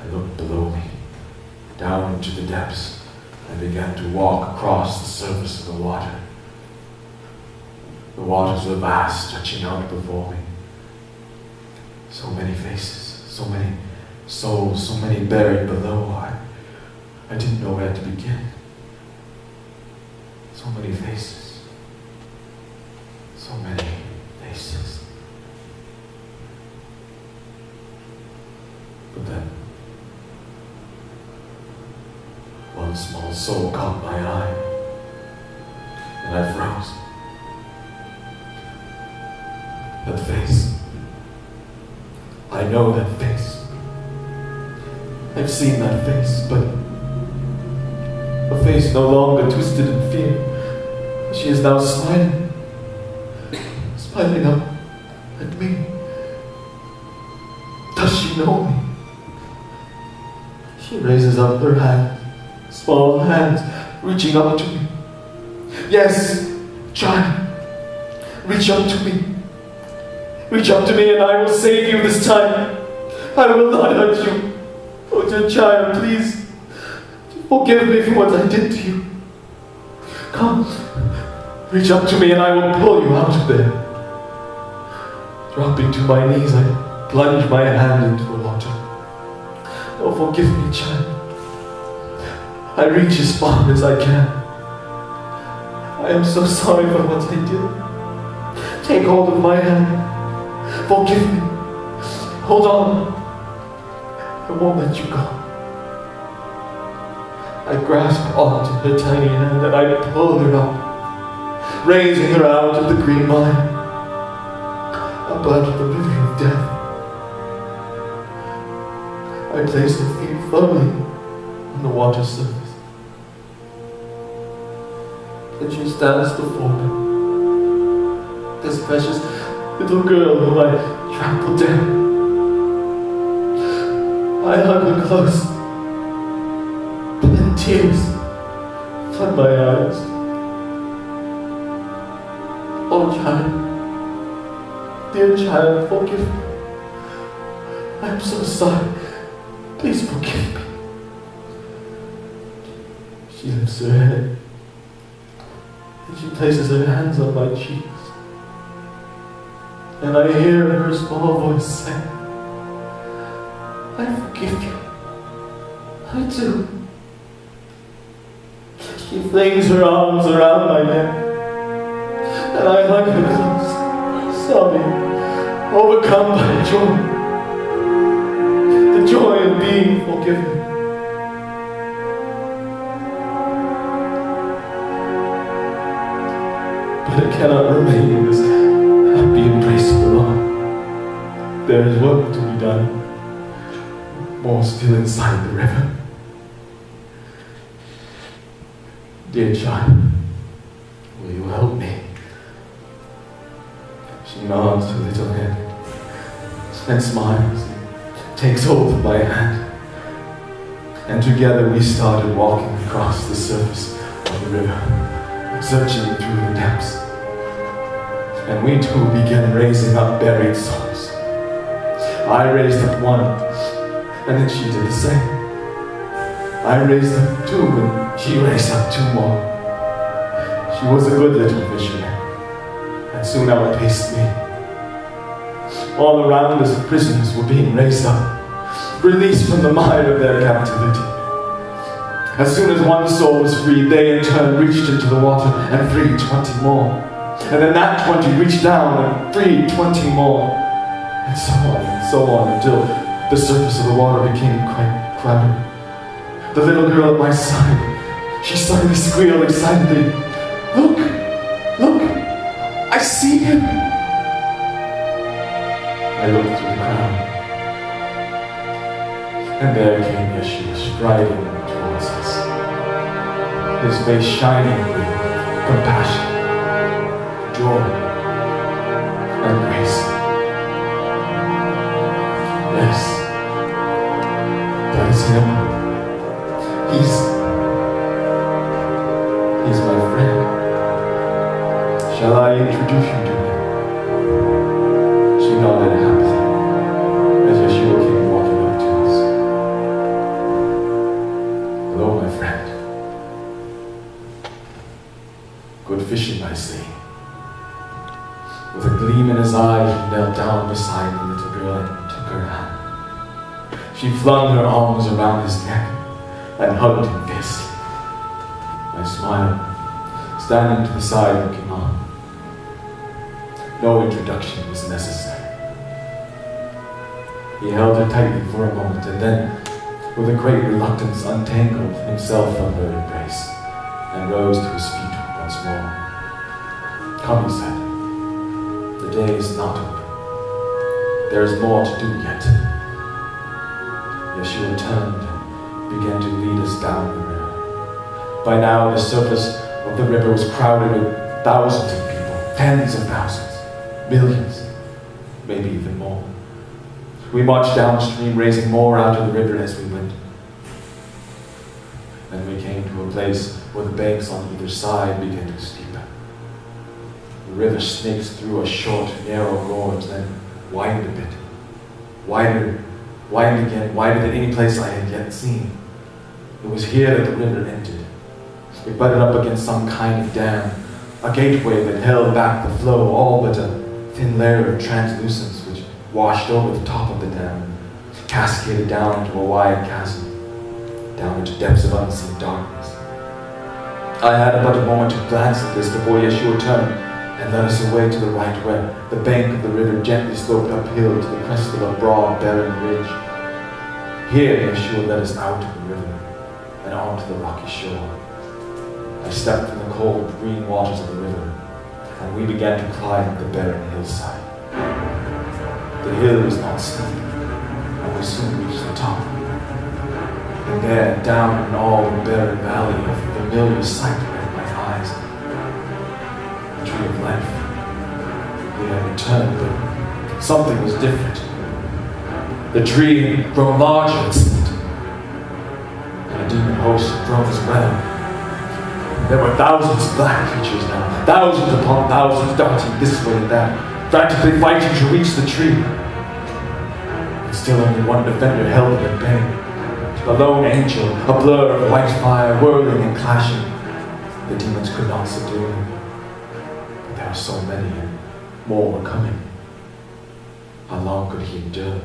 I looked below me, down into the depths, and began to walk across the surface of the water. The waters were vast, stretching out before me. So many faces, so many souls, so many buried below. I didn't know where to begin. So many faces. So many faces. But then, one small soul caught my eye, and I froze. That face. I know that face. I've seen that face, but a face no longer twisted in fear. She is now smiling. Smiling up at me. Does she know me? She raises up her hand, small hands, reaching up to me. Yes, child, reach up to me. Reach up to me and I will save you this time. I will not hurt you. Oh, dear child, please, forgive me for what I did to you. Come, reach up to me and I will pull you out of there. Dropping to my knees, I plunge my hand into the water. Oh, forgive me, child. I reach as far as I can. I am so sorry for what I did. Take hold of my hand. Forgive me. Hold on. I won't let you go. I grasp onto her tiny hand and I pull her up, raising her out of the green mine, up out of the river of death. I place her feet firmly on the water surface, and she stands before me, this precious little girl whom I trampled down. I hug her close, and tears flood my eyes. Oh, child, dear child, forgive me. I'm so sorry. Please forgive me. She lifts her head, and she places her hands on my cheeks. And I hear her small voice say, I forgive you. I do. She flings her arms around my neck, and I hug her close, sobbing, overcome by joy. The joy of being forgiven. But I cannot remain in this happy embrace for long. There is work to be done, more still inside the river. Dear child, will you help me? She nods her little head and smiles, takes hold of my hand, and together we started walking across the surface of the river, searching through the depths. And we too began raising up buried souls. I raised up one, and then she did the same. I raised up two, and she raised up two more. She was a good little fisherman, and soon outpaced me. All around us, prisoners were being raised up, released from the mire of their captivity. As soon as one soul was freed, they in turn reached into the water and freed 20 more. And then that 20 reached down and freed 20 more. And so on, until the surface of the water became quite crowded. The little girl at my side, she suddenly squealed excitedly, Look! Look! I see him! I looked through the crowd, and there came Yeshua striding towards us, his face shining with compassion, joy, and grace. Yes, that is him. He's my friend. Shall I introduce you to him? She nodded happily as Yeshua came walking up to us. nicely. With a gleam in his eye, he knelt down beside the little girl and took her hand. She flung her arms around his neck and hugged him fiercely. I smiled, standing to the side looking on. No introduction was necessary. He held her tightly for a moment and then, with a great reluctance, untangled himself from her embrace and rose to his feet once more. "Come," he said, "the day is not over. There is more to do yet." Yeshua turned and began to lead us down the river. By now, the surface of the river was crowded with thousands of people, tens of thousands, millions, maybe even more. We marched downstream, raising more out of the river as we went. Then we came to a place where the banks on either side began to steepen. The river snakes through a short, narrow gorge, then widened a bit. Wider, widened again, wider than any place I had yet seen. It was here that the river ended. It butted up against some kind of dam, a gateway that held back the flow, all but a thin layer of translucence which washed over the top of the dam, cascaded down into a wide chasm, down into depths of unseen darkness. I had but a moment to glance at this before Yeshua turned and led us away to the right, where the bank of the river gently sloped uphill to the crest of a broad, barren ridge. Here Yeshua led us out of the river and onto the rocky shore. I stepped from the cold, green waters of the river, and we began to climb the barren hillside. The hill was not steep, and we soon reached the top. And there, down in all the barren valley, a familiar sight met my eyes. The tree of life. It had returned, but something was different. The tree had grown larger, it seemed, and a demon host had grown as well. There were thousands of black creatures now, thousands upon thousands darting this way and that, frantically fighting to reach the tree. But still only one defender held it at bay. A lone angel, a blur of white fire, whirling and clashing. The demons could not subdue him. But there were so many, and more were coming. How long could he endure?